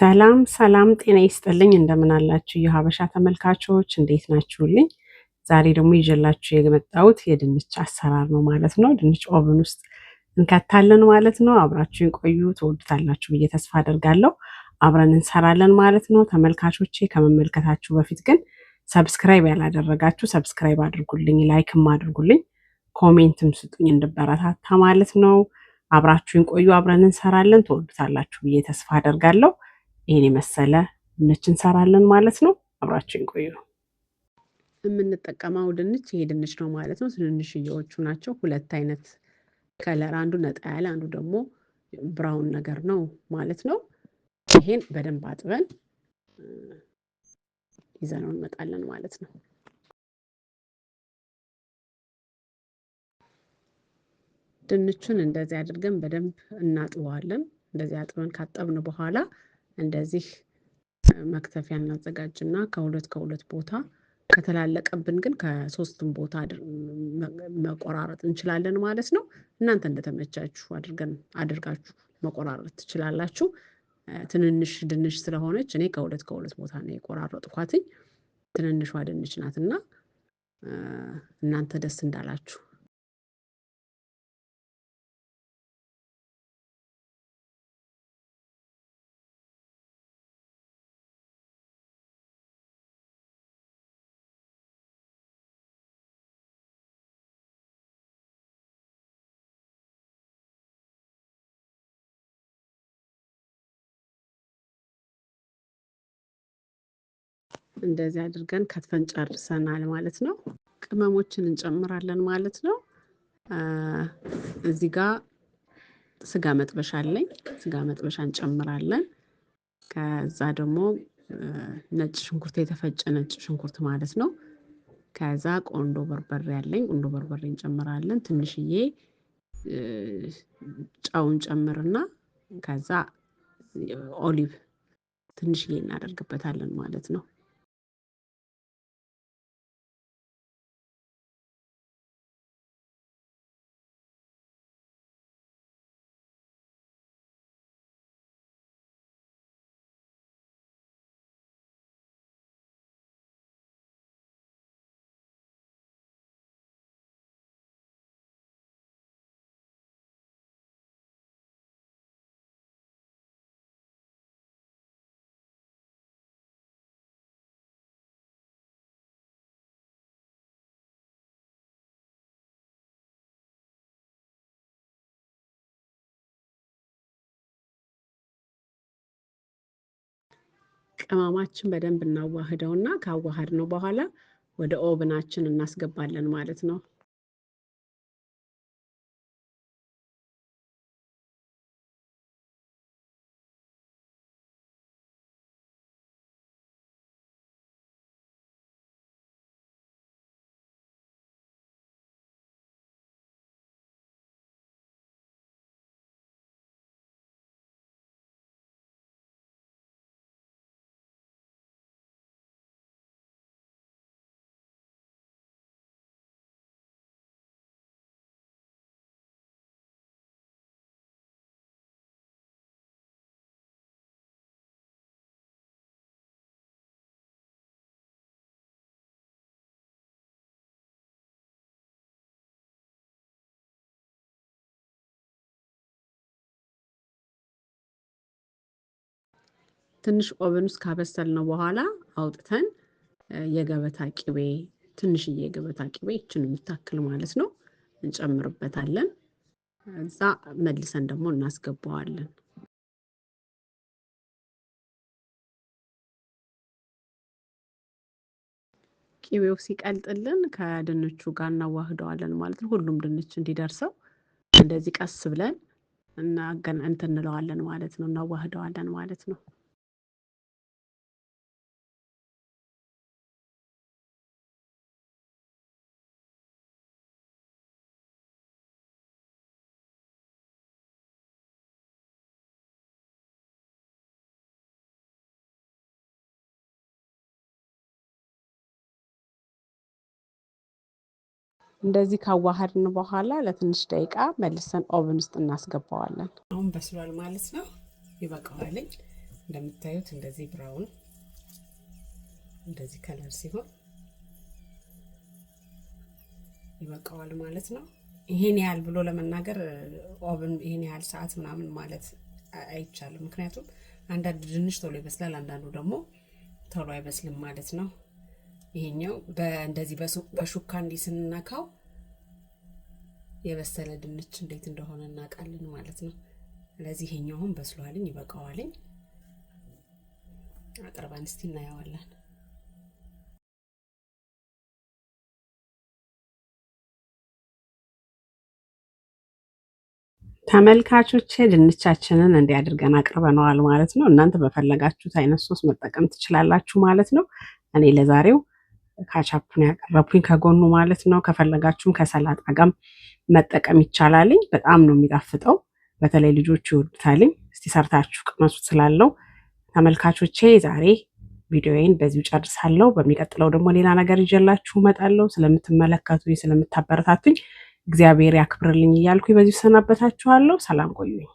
ሰላም ሰላም ጤና ይስጥልኝ እንደምን አላችሁ የሀበሻ ተመልካቾች እንዴት ናችሁልኝ? ዛሬ ደግሞ ይዤላችሁ የመጣሁት የድንች አሰራር ነው ማለት ነው። ድንች ኦቨን ውስጥ እንከታለን ማለት ነው። አብራችሁን ቆዩ፣ ትወዱታላችሁ ብዬ ተስፋ አደርጋለሁ። አብረን እንሰራለን ማለት ነው። ተመልካቾቼ ከመመልከታችሁ በፊት ግን ሰብስክራይብ ያላደረጋችሁ ሰብስክራይብ አድርጉልኝ፣ ላይክም አድርጉልኝ፣ ኮሜንትም ስጡኝ እንድበረታታ ማለት ነው። አብራችሁን ቆዩ፣ አብረን እንሰራለን። ትወዱታላችሁ ብዬ ተስፋ አደርጋለሁ። ይሄን የመሰለ ድንች እንሰራለን ማለት ነው። አብራችሁን ቆዩ። የምንጠቀመው ድንች ይሄ ድንች ነው ማለት ነው። ትንንሽዬዎቹ ናቸው። ሁለት አይነት ከለር፣ አንዱ ነጣ ያለ አንዱ ደግሞ ብራውን ነገር ነው ማለት ነው። ይሄን በደንብ አጥበን ይዘነው እንመጣለን ማለት ነው። ድንቹን እንደዚህ አድርገን በደንብ እናጥበዋለን። እንደዚህ አጥበን ካጠብን በኋላ እንደዚህ መክተፊያ እናዘጋጅና ከሁለት ቦታ ከተላለቀብን ግን ከሶስቱም ቦታ መቆራረጥ እንችላለን ማለት ነው። እናንተ እንደተመቻችሁ አድርጋችሁ መቆራረጥ ትችላላችሁ። ትንንሽ ድንች ስለሆነች እኔ ከሁለት ቦታ ነው የቆራረጥኳትኝ። ትንንሿ ድንች ናትና እናንተ ደስ እንዳላችሁ። እንደዚህ አድርገን ከትፈን ጨርሰናል ማለት ነው። ቅመሞችን እንጨምራለን ማለት ነው። እዚህ ጋር ስጋ መጥበሻ አለኝ። ስጋ መጥበሻ እንጨምራለን። ከዛ ደግሞ ነጭ ሽንኩርት፣ የተፈጨ ነጭ ሽንኩርት ማለት ነው። ከዛ ቆንዶ በርበሬ አለኝ። ቆንዶ በርበሬ እንጨምራለን። ትንሽዬ ጨውን ጨምርና ከዛ ኦሊቭ ትንሽዬ እናደርግበታለን ማለት ነው። ቅመማችን በደንብ እናዋህደውና ካዋሃድነው በኋላ ወደ ኦቭናችን እናስገባለን ማለት ነው። ትንሽ ኦቨን ውስጥ ካበሰልነው በኋላ አውጥተን የገበታ ቅቤ፣ ትንሽዬ የገበታ ቅቤ ይችን የምታክል ማለት ነው እንጨምርበታለን። እዛ መልሰን ደግሞ እናስገባዋለን። ቅቤው ሲቀልጥልን ከድንቹ ጋር እናዋህደዋለን ማለት ነው። ሁሉም ድንች እንዲደርሰው እንደዚህ ቀስ ብለን እንትን እንለዋለን ማለት ነው፣ እናዋህደዋለን ማለት ነው። እንደዚህ ካዋሃድን በኋላ ለትንሽ ደቂቃ መልሰን ኦቨን ውስጥ እናስገባዋለን። አሁን በስሏል ማለት ነው። ይበቃዋል። እንደምታዩት እንደዚህ ብራውን እንደዚህ ከለር ሲሆን ይበቃዋል ማለት ነው። ይሄን ያህል ብሎ ለመናገር ኦቨን ይሄን ያህል ሰዓት ምናምን ማለት አይቻልም። ምክንያቱም አንዳንድ ድንች ቶሎ ይበስላል፣ አንዳንዱ ደግሞ ቶሎ አይበስልም ማለት ነው። ይሄኛው በእንደዚህ በሹካ እንዲህ ስንነካው የበሰለ ድንች እንዴት እንደሆነ እናውቃለን ማለት ነው። ስለዚህ ይሄኛውን በስሏልኝ ይበቃዋልኝ። አቅርበን እስቲ እናየዋለን። ተመልካቾቼ ድንቻችንን እንዲህ አድርገን አቅርበነዋል ማለት ነው። እናንተ በፈለጋችሁት አይነት ሶስ መጠቀም ትችላላችሁ ማለት ነው። እኔ ለዛሬው ካቻፑን ያቀረብኩኝ ከጎኑ ማለት ነው። ከፈለጋችሁም ከሰላጣ ጋር መጠቀም ይቻላልኝ። በጣም ነው የሚጣፍጠው። በተለይ ልጆቹ ይወዱታልኝ። እስቲ ሰርታችሁ ቅመሱት ስላለው ተመልካቾቼ ዛሬ ቪዲዮዬን በዚሁ ጨርሳለሁ። በሚቀጥለው ደግሞ ሌላ ነገር ይዤላችሁ እመጣለሁ። ስለምትመለከቱኝ ስለምታበረታቱኝ እግዚአብሔር ያክብርልኝ እያልኩኝ በዚሁ ሰናበታችኋለሁ። ሰላም ቆዩኝ።